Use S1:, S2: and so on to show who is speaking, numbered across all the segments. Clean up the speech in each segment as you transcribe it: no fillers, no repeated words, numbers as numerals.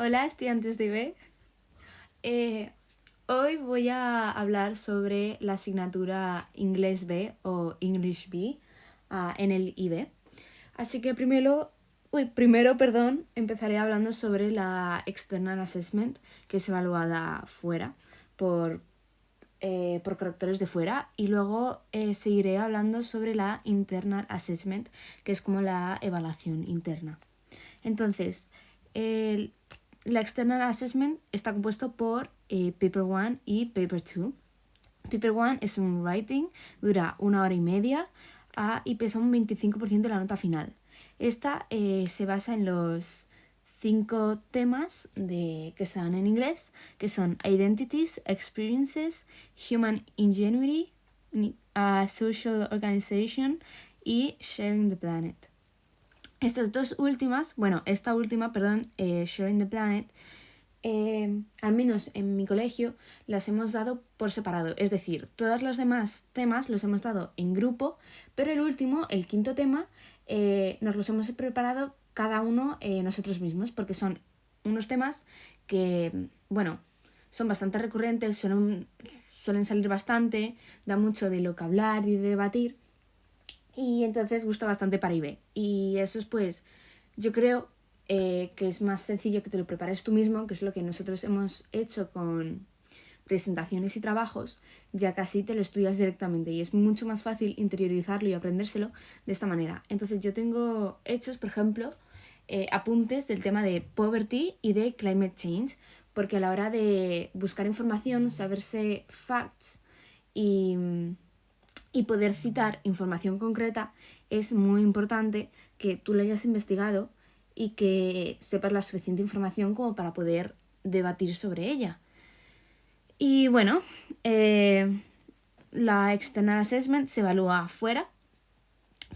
S1: Hola, estudiantes de IB. Hoy voy a hablar sobre la asignatura Inglés B o English B en el IB. Así que primero, empezaré hablando sobre la External Assessment, que es evaluada fuera por correctores de fuera, y luego seguiré hablando sobre la Internal Assessment, que es como la evaluación interna. Entonces, la External Assessment está compuesto por Paper 1 y Paper 2. Paper 1 es un writing, dura 1 hora y media y pesa un 25% de la nota final. Esta se basa en los 5 temas que están en inglés, que son Identities, Experiences, Human Ingenuity, Social Organization y Sharing the Planet. Esta última, Sharing the Planet, al menos en mi colegio, las hemos dado por separado. Es decir, todos los demás temas los hemos dado en grupo, pero el último, el quinto tema, nos los hemos preparado cada uno nosotros mismos, porque son unos temas que, son bastante recurrentes, suelen salir bastante, da mucho de lo que hablar y de debatir. Y entonces gusta bastante para IB. Y eso es pues, yo creo que es más sencillo que te lo prepares tú mismo, que es lo que nosotros hemos hecho con presentaciones y trabajos, ya que así te lo estudias directamente y es mucho más fácil interiorizarlo y aprendérselo de esta manera. Entonces yo tengo hechos, por ejemplo, apuntes del tema de poverty y de climate change, porque a la hora de buscar información, saberse facts y poder citar información concreta, es muy importante que tú lo hayas investigado y que sepas la suficiente información como para poder debatir sobre ella. Y bueno, la External Assessment se evalúa fuera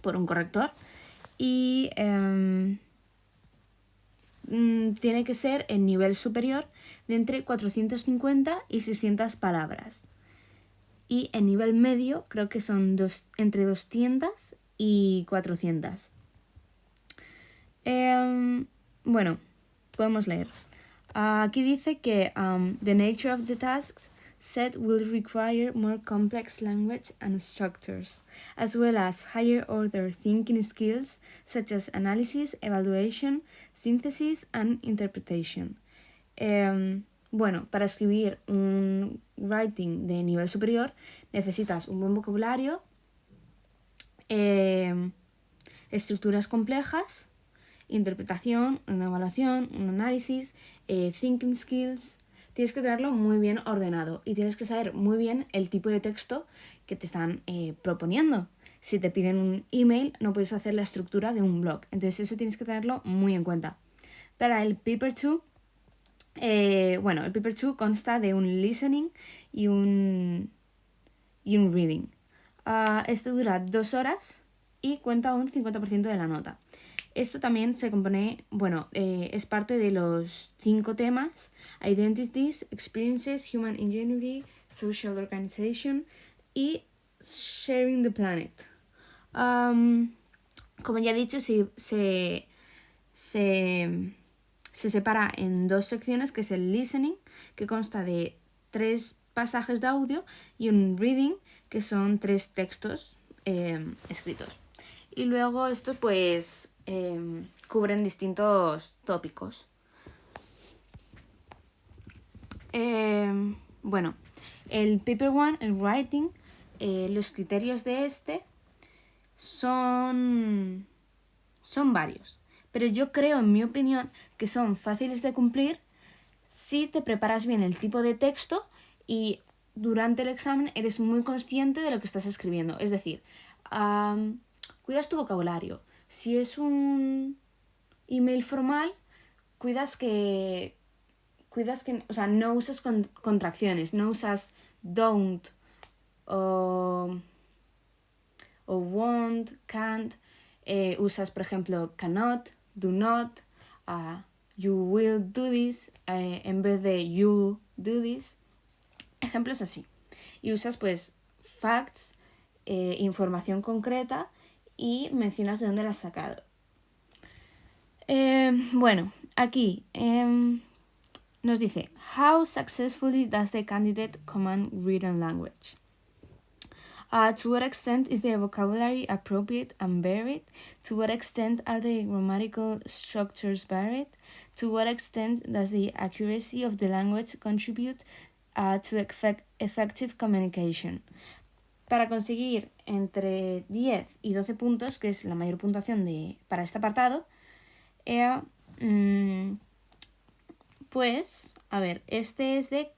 S1: por un corrector y tiene que ser en nivel superior de entre 450 y 600 palabras. Y en nivel medio creo que son entre 200 y 400. Podemos leer. Aquí dice que the nature of the tasks set will require more complex language and structures, as well as higher order thinking skills such as analysis, evaluation, synthesis and interpretation. Para escribir un writing de nivel superior necesitas un buen vocabulario, estructuras complejas, interpretación, una evaluación, un análisis, thinking skills. Tienes que tenerlo muy bien ordenado y tienes que saber muy bien el tipo de texto que te están proponiendo. Si te piden un email, no puedes hacer la estructura de un blog. Entonces eso tienes que tenerlo muy en cuenta. Para el Paper 2, el Paper 2 consta de un listening y un reading. Este dura 2 horas y cuenta un 50% de la nota. Esto también se compone, es parte de los 5 temas: Identities, Experiences, Human Ingenuity, Social Organization y Sharing the Planet. Como ya he dicho, se separa en 2 secciones, que es el listening, que consta de 3 pasajes de audio, y un reading, que son 3 textos escritos. Y luego estos pues cubren distintos tópicos. El Paper 1, el writing, los criterios de este son varios. Pero yo creo, en mi opinión, que son fáciles de cumplir si te preparas bien el tipo de texto y durante el examen eres muy consciente de lo que estás escribiendo. Es decir, cuidas tu vocabulario. Si es un email formal, cuidas que no usas contracciones, no usas don't o won't, can't. Usas, por ejemplo, cannot, do not, you will do this en vez de you'll do this. Ejemplos así. Y usas pues facts, información concreta, y mencionas de dónde la has sacado. Aquí nos dice, how successfully does the candidate command written language? To what extent is the vocabulary appropriate and varied? To what extent are the grammatical structures varied? To what extent does the accuracy of the language contribute to effective communication? Para conseguir entre 10 y 12 puntos, que es la mayor puntuación para este apartado, pues, a ver, este es de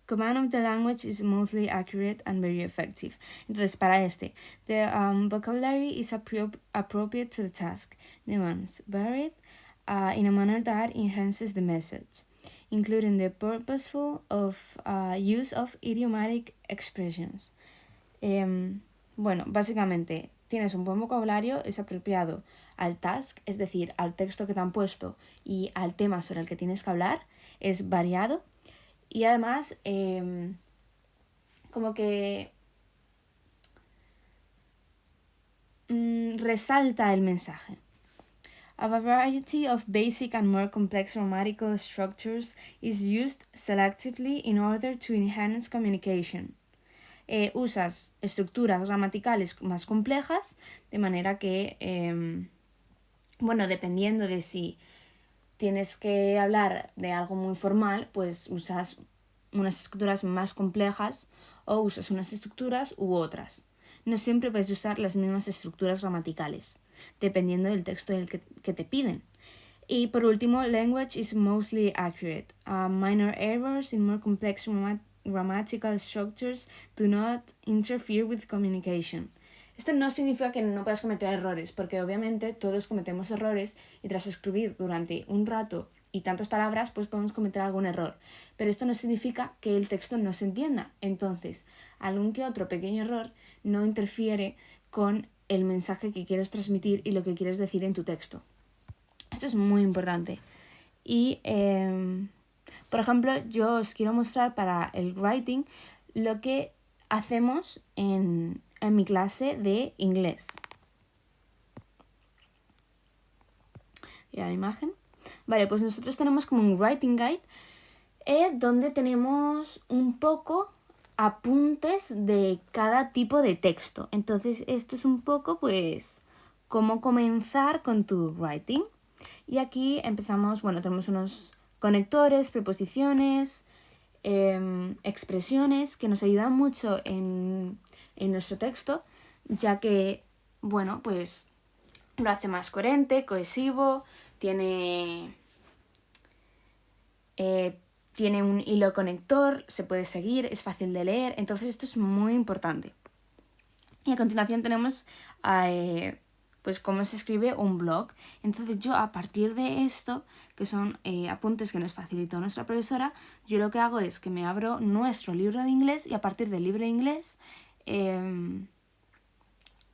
S1: command of the language is mostly accurate and very effective. Entonces, para este, the vocabulary is appropriate to the task. Nuance varied in a manner that enhances the message, including the purposeful use of idiomatic expressions. Bueno, básicamente, tienes un buen vocabulario, es apropiado al task, es decir, al texto que te han puesto y al tema sobre el que tienes que hablar, es variado y además como que resalta el mensaje. A variety of basic and more complex grammatical structures is used selectively in order to enhance communication. Usas estructuras gramaticales más complejas, de manera que, bueno, dependiendo de si tienes que hablar de algo muy formal, pues usas unas estructuras más complejas o usas unas estructuras u otras. No siempre puedes usar las mismas estructuras gramaticales, dependiendo del texto que te piden. Y por último, language is mostly accurate. Minor errors in more complex grammatical structures do not interfere with communication. Esto no significa que no puedas cometer errores, porque obviamente todos cometemos errores y tras escribir durante un rato y tantas palabras, pues podemos cometer algún error. Pero esto no significa que el texto no se entienda. Entonces, algún que otro pequeño error no interfiere con el mensaje que quieres transmitir y lo que quieres decir en tu texto. Esto es muy importante. Y, por ejemplo, yo os quiero mostrar para el writing lo que hacemos en mi clase de inglés. Mira la imagen. Vale, pues nosotros tenemos como un writing guide donde tenemos un poco apuntes de cada tipo de texto. Entonces esto es un poco pues cómo comenzar con tu writing. Y aquí empezamos, bueno, tenemos unos conectores, preposiciones, expresiones que nos ayudan mucho en nuestro texto, ya que, bueno, pues lo hace más coherente, cohesivo, tiene un hilo conector, se puede seguir, es fácil de leer, entonces esto es muy importante. Y a continuación tenemos pues cómo se escribe un blog. Entonces yo a partir de esto, que son apuntes que nos facilitó nuestra profesora, yo lo que hago es que me abro nuestro libro de inglés y a partir del libro de inglés,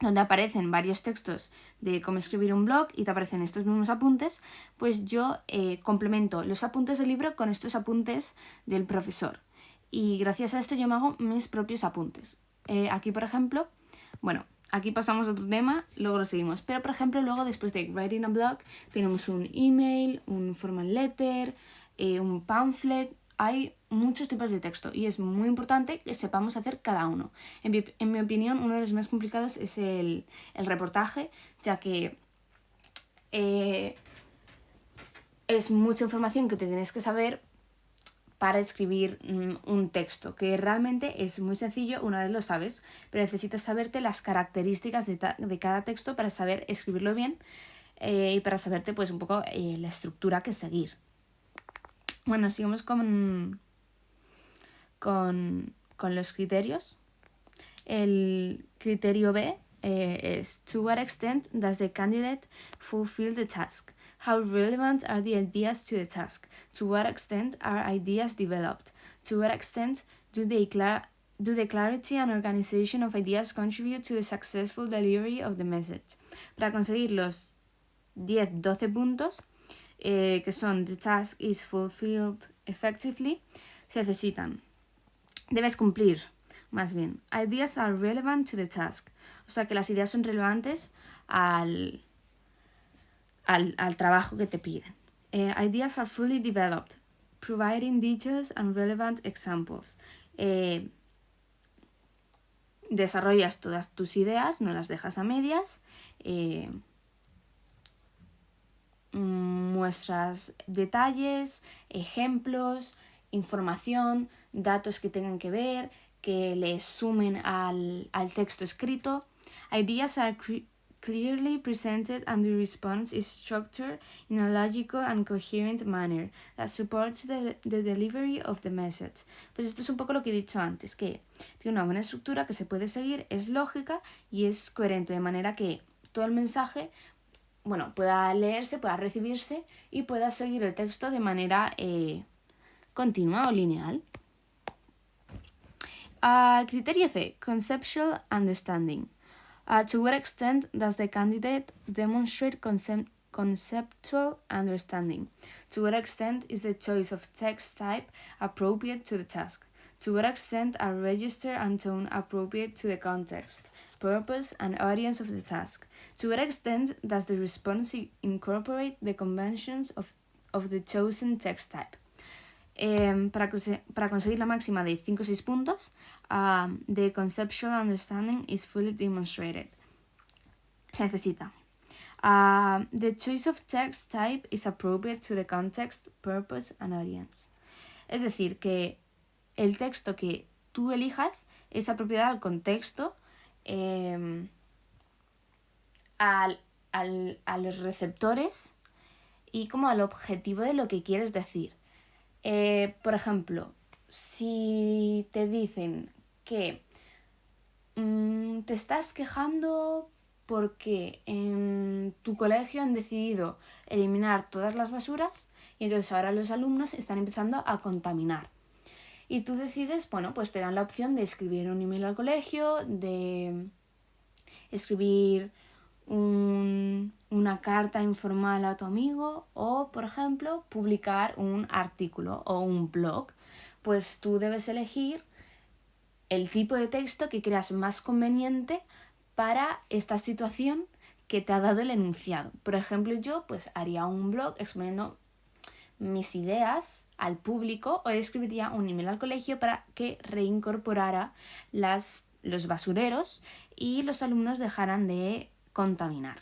S1: donde aparecen varios textos de cómo escribir un blog y te aparecen estos mismos apuntes, pues yo complemento los apuntes del libro con estos apuntes del profesor. Y gracias a esto yo me hago mis propios apuntes. Aquí, por ejemplo, bueno, aquí pasamos a otro tema, luego lo seguimos. Pero, por ejemplo, luego después de writing a blog tenemos un email, un formal letter, un pamphlet. Hay muchos tipos de texto y es muy importante que sepamos hacer cada uno. En mi opinión, uno de los más complicados es el reportaje, ya que es mucha información que te tienes que saber para escribir un texto, que realmente es muy sencillo una vez lo sabes, pero necesitas saberte las características de cada texto para saber escribirlo bien y para saberte pues un poco la estructura que seguir. Bueno, sigamos con los criterios. El criterio B es to what extent does the candidate fulfill the task? How relevant are the ideas to the task? To what extent are ideas developed? To what extent do the clarity and organization of ideas contribute to the successful delivery of the message? Para conseguir los 10-12 puntos, que son the task is fulfilled effectively, se necesitan. Debes cumplir, más bien. Ideas are relevant to the task. O sea, que las ideas son relevantes al trabajo que te piden. Ideas are fully developed. providing details and relevant examples. Desarrollas todas tus ideas, no las dejas a medias, muestras detalles, ejemplos, información, datos que tengan que ver, que le sumen al texto escrito. Ideas are clearly presented and the response is structured in a logical and coherent manner that supports the delivery of the message. Pues esto es un poco lo que he dicho antes, que tiene una buena estructura que se puede seguir, es lógica y es coherente, de manera que todo el mensaje, bueno, pueda leerse, pueda recibirse y pueda seguir el texto de manera continua o lineal. Criterio C, conceptual understanding. To what extent does the candidate demonstrate conceptual understanding? To what extent is the choice of text type appropriate to the task? To what extent are register and tone appropriate to the context, purpose, and audience of the task? To what extent does the response incorporate the conventions of the chosen text type? Para conseguir la máxima de 5 o 6 puntos, the conceptual understanding is fully demonstrated. Se necesita. The choice of text type is appropriate to the context, purpose, and audience. Es decir, que el texto que tú elijas es apropiado al contexto, a los receptores y como al objetivo de lo que quieres decir. Por ejemplo, si te dicen que te estás quejando porque en tu colegio han decidido eliminar todas las basuras y entonces ahora los alumnos están empezando a contaminar. Y tú decides, bueno, pues te dan la opción de escribir un email al colegio, de escribir una carta informal a tu amigo o, por ejemplo, publicar un artículo o un blog. Pues tú debes elegir el tipo de texto que creas más conveniente para esta situación que te ha dado el enunciado. Por ejemplo, yo pues haría un blog exponiendo mis ideas al público o escribiría un email al colegio para que reincorporara los basureros y los alumnos dejaran de contaminar.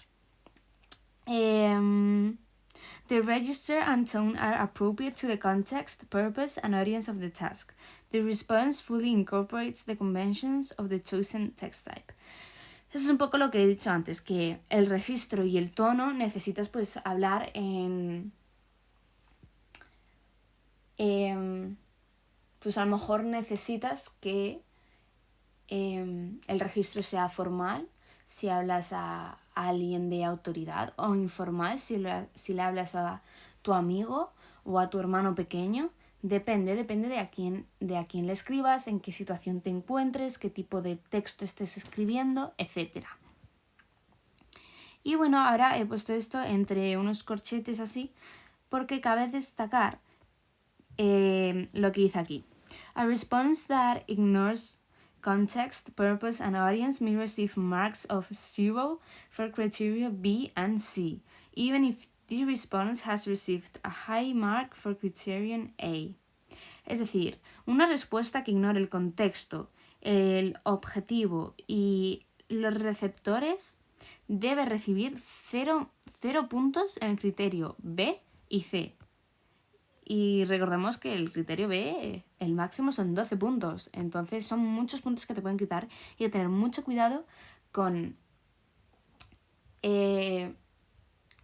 S1: The register and tone are appropriate to the context, purpose, and audience of the task. The response fully incorporates the conventions of the chosen text type. Eso es un poco lo que he dicho antes, que el registro y el tono necesitas pues hablar pues a lo mejor necesitas que el registro sea formal si hablas a alguien de autoridad o informal si le hablas a tu amigo o a tu hermano pequeño. Depende de a quién le escribas, en qué situación te encuentres, qué tipo de texto estés escribiendo, etc. Y bueno, ahora he puesto esto entre unos corchetes así porque cabe destacar lo que dice aquí. A response that ignores context, purpose, and audience may receive marks of 0 for criteria B and C, even if the response has received a high mark for criterion A. Es decir, una respuesta que ignore el contexto, el objetivo y los receptores debe recibir 0 puntos en el criterio B y C. Y recordemos que el criterio B, el máximo son 12 puntos. Entonces son muchos puntos que te pueden quitar y hay que tener mucho cuidado con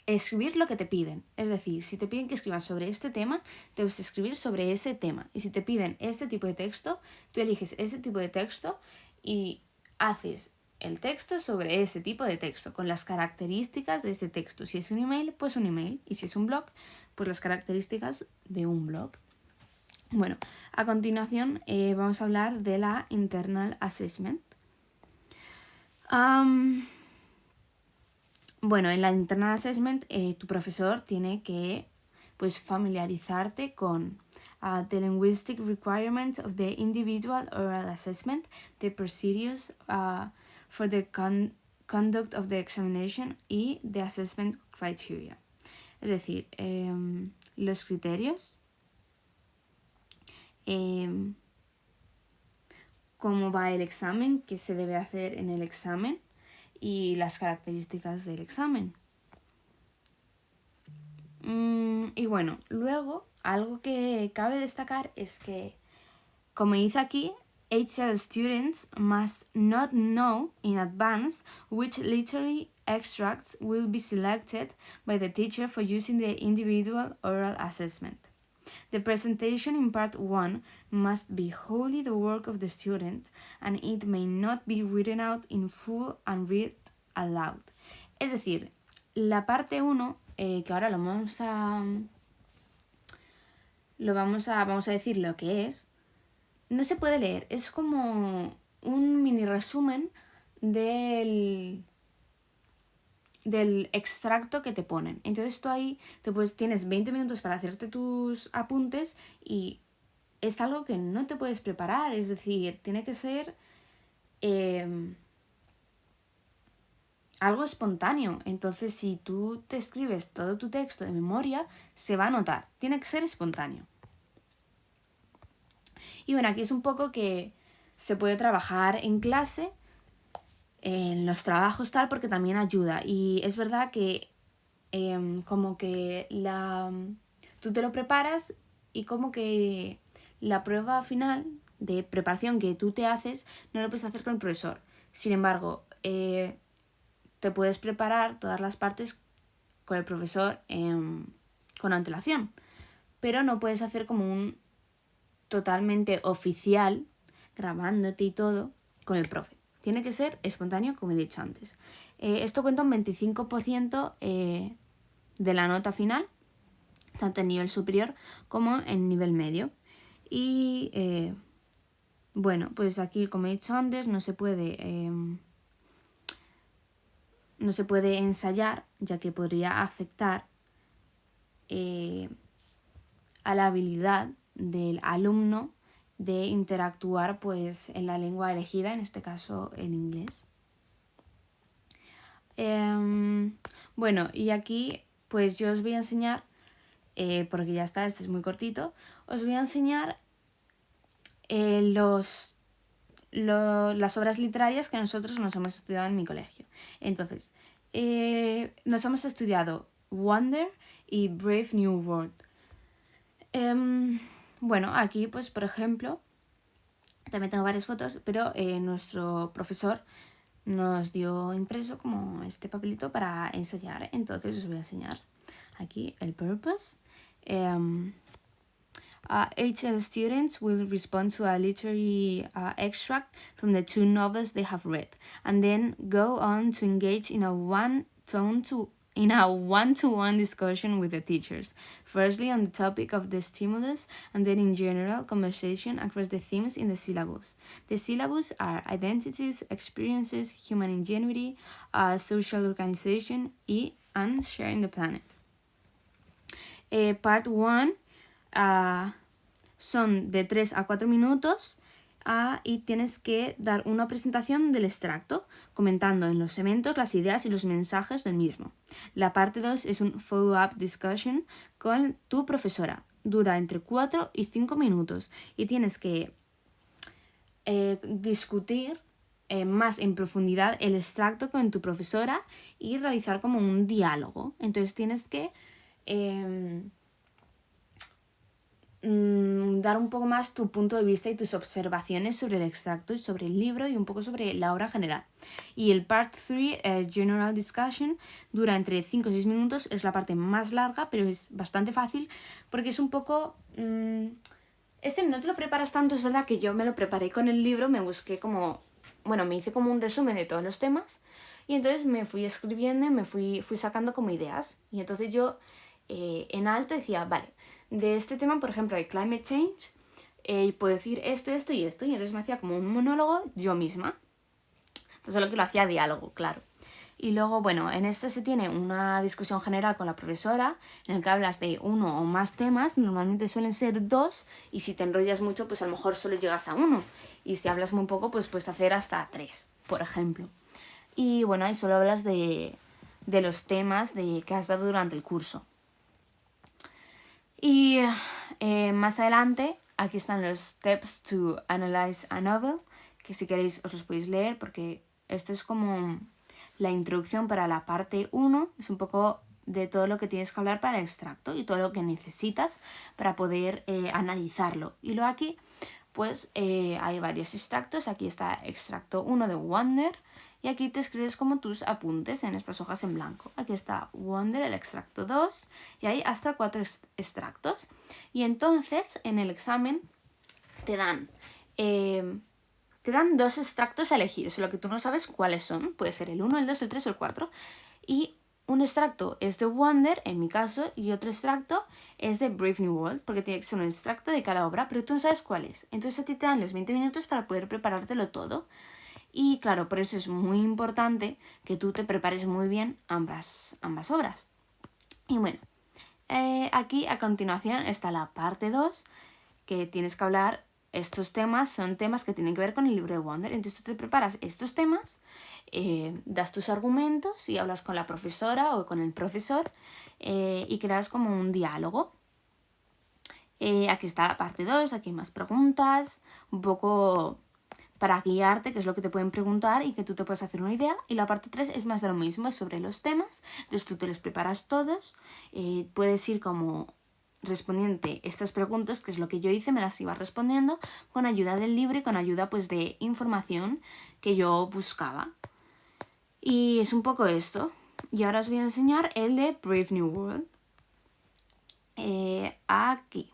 S1: escribir lo que te piden. Es decir, si te piden que escribas sobre este tema, debes escribir sobre ese tema. Y si te piden este tipo de texto, tú eliges ese tipo de texto y haces el texto sobre ese tipo de texto, con las características de ese texto. Si es un email, pues un email. Y si es un blog, pues las características de un blog. Bueno, a continuación vamos a hablar de la Internal Assessment. Bueno, en la Internal Assessment tu profesor tiene que pues, familiarizarte con the linguistic requirements of the individual oral assessment, the procedures for the conduct of the examination y the assessment criteria. Es decir, los criterios cómo va el examen, qué se debe hacer en el examen y las características del examen. Y bueno, luego algo que cabe destacar es que, como dice aquí, HL students must not know in advance which literary extracts will be selected by the teacher for using the individual oral assessment. The presentation in part 1 must be wholly the work of the student, and it may not be written out in full and read aloud. Es decir, la parte 1, que ahora vamos a decir lo que es, no se puede leer. Es como un mini resumen del extracto que te ponen. Entonces tú ahí tienes 20 minutos para hacerte tus apuntes y es algo que no te puedes preparar. Es decir, tiene que ser algo espontáneo. Entonces, si tú te escribes todo tu texto de memoria, se va a notar. Tiene que ser espontáneo. Y bueno, aquí es un poco que se puede trabajar en clase, en los trabajos tal, porque también ayuda. Y es verdad que como que tú te lo preparas y como que la prueba final de preparación que tú te haces no lo puedes hacer con el profesor. Sin embargo, te puedes preparar todas las partes con el profesor con antelación, pero no puedes hacer como un totalmente oficial, grabándote y todo, con el profe. Tiene que ser espontáneo, como he dicho antes. Esto cuenta un 25% de la nota final, tanto en nivel superior como en nivel medio. Y bueno, pues aquí, como he dicho antes, no se puede ensayar, ya que podría afectar a la habilidad del alumno de interactuar pues en la lengua elegida, en este caso en inglés. Bueno, y aquí pues yo os voy a enseñar, porque ya está, este es muy cortito, os voy a enseñar las obras literarias que nosotros nos hemos estudiado en mi colegio. Entonces, nos hemos estudiado Wonder y Brave New World. Bueno, aquí pues por ejemplo, también tengo varias fotos, pero nuestro profesor nos dio impreso como este papelito para ensayar. Entonces os voy a enseñar aquí el purpose. HL students will respond to a literary extract from the 2 novels they have read, and then go on to engage in a one-to-one discussion with the teachers, firstly on the topic of the stimulus, and then in general conversation across the themes in the syllabus. The syllabus are identities, experiences, human ingenuity, social organization, and sharing the planet. Part 1 son de 3 a 4 minutos y tienes que dar una presentación del extracto, comentando en los eventos las ideas y los mensajes del mismo. La parte 2 es un follow-up discussion con tu profesora. Dura entre 4 y 5 minutos y tienes que discutir más en profundidad el extracto con tu profesora y realizar como un diálogo. Entonces tienes que dar un poco más tu punto de vista y tus observaciones sobre el extracto y sobre el libro y un poco sobre la obra general. Y el part 3, General Discussion, dura entre 5 y 6 minutos, es la parte más larga, pero es bastante fácil porque es un poco... Este no te lo preparas tanto, es verdad que yo me lo preparé con el libro, me busqué como... Bueno, me hice como un resumen de todos los temas y entonces me fui escribiendo y me fui sacando como ideas. Y entonces yo en alto decía, vale, de este tema, por ejemplo, de climate change, puedo decir esto, esto y esto. Y entonces me hacía como un monólogo yo misma. Entonces lo que lo hacía diálogo, claro. Y luego, bueno, en esto se tiene una discusión general con la profesora en el que hablas de uno o más temas, normalmente suelen ser 2, y si te enrollas mucho, pues a lo mejor solo llegas a 1. Y si hablas muy poco, pues puedes hacer hasta 3, por ejemplo. Y bueno, ahí solo hablas de los temas que has dado durante el curso. Y más adelante aquí están los steps to analyze a novel, que si queréis os los podéis leer porque esto es como la introducción para la parte 1, es un poco de todo lo que tienes que hablar para el extracto y todo lo que necesitas para poder analizarlo. Y luego aquí pues hay varios extractos, aquí está extracto 1 de Wonder y aquí te escribes como tus apuntes en estas hojas en blanco. Aquí está Wonder, el extracto 2 y hay hasta 4 extractos. Y entonces en el examen te dan 2 extractos elegidos, lo que tú no sabes cuáles son, puede ser el 1, el 2, el 3 o el 4. Y un extracto es de Wonder, en mi caso, y otro extracto es de Brave New World, porque tiene que ser un extracto de cada obra, pero tú no sabes cuál es. Entonces a ti te dan los 20 minutos para poder preparártelo todo. Y claro, por eso es muy importante que tú te prepares muy bien ambas obras. Y bueno, aquí a continuación está la parte 2, que tienes que hablar. Estos temas son temas que tienen que ver con el libro de Wonder. Entonces tú te preparas estos temas, das tus argumentos y hablas con la profesora o con el profesor y creas como un diálogo. Aquí está la parte 2, aquí hay más preguntas, un poco para guiarte, qué es lo que te pueden preguntar y que tú te puedes hacer una idea. Y la parte 3 es más de lo mismo, es sobre los temas. Entonces tú te los preparas todos, puedes ir como respondiente estas preguntas, que es lo que yo hice, me las iba respondiendo con ayuda del libro y con ayuda pues de información que yo buscaba. Y es un poco esto. Y ahora os voy a enseñar el de Brave New World. Aquí.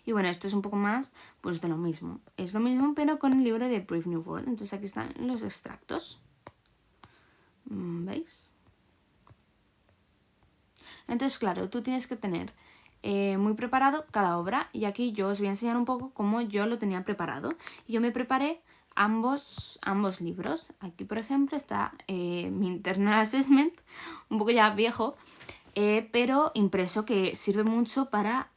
S1: Y bueno, esto es un poco más pues de lo mismo. Es lo mismo pero con el libro de Brave New World. Entonces aquí están los extractos. ¿Veis? Entonces, claro, tú tienes que tener muy preparado cada obra y aquí yo os voy a enseñar un poco cómo yo lo tenía preparado. Yo me preparé ambos libros. Aquí, por ejemplo, está mi Internal Assessment, un poco ya viejo, pero impreso, que sirve mucho para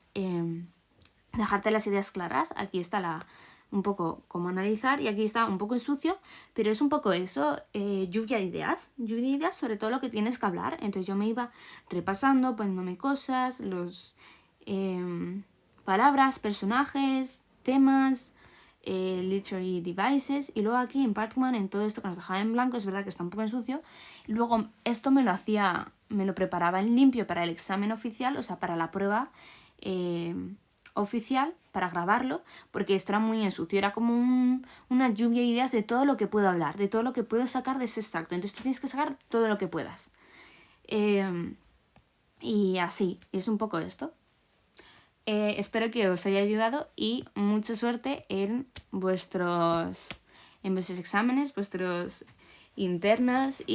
S1: dejarte las ideas claras. Aquí está un poco cómo analizar y aquí está un poco en sucio, pero es un poco eso, lluvia de ideas sobre todo lo que tienes que hablar. Entonces yo me iba repasando, poniéndome cosas, los palabras, personajes, temas, literary devices, y luego aquí en Part 1, en todo esto que nos dejaba en blanco, es verdad que está un poco en sucio, luego esto me lo preparaba en limpio para el examen oficial, o sea, para la prueba oficial, para grabarlo, porque esto era muy en sucio, era como una lluvia de ideas de todo lo que puedo hablar, de todo lo que puedo sacar de ese extracto. Entonces tú tienes que sacar todo lo que puedas. Y así, es un poco esto. Espero que os haya ayudado y mucha suerte en vuestros exámenes, vuestros internas y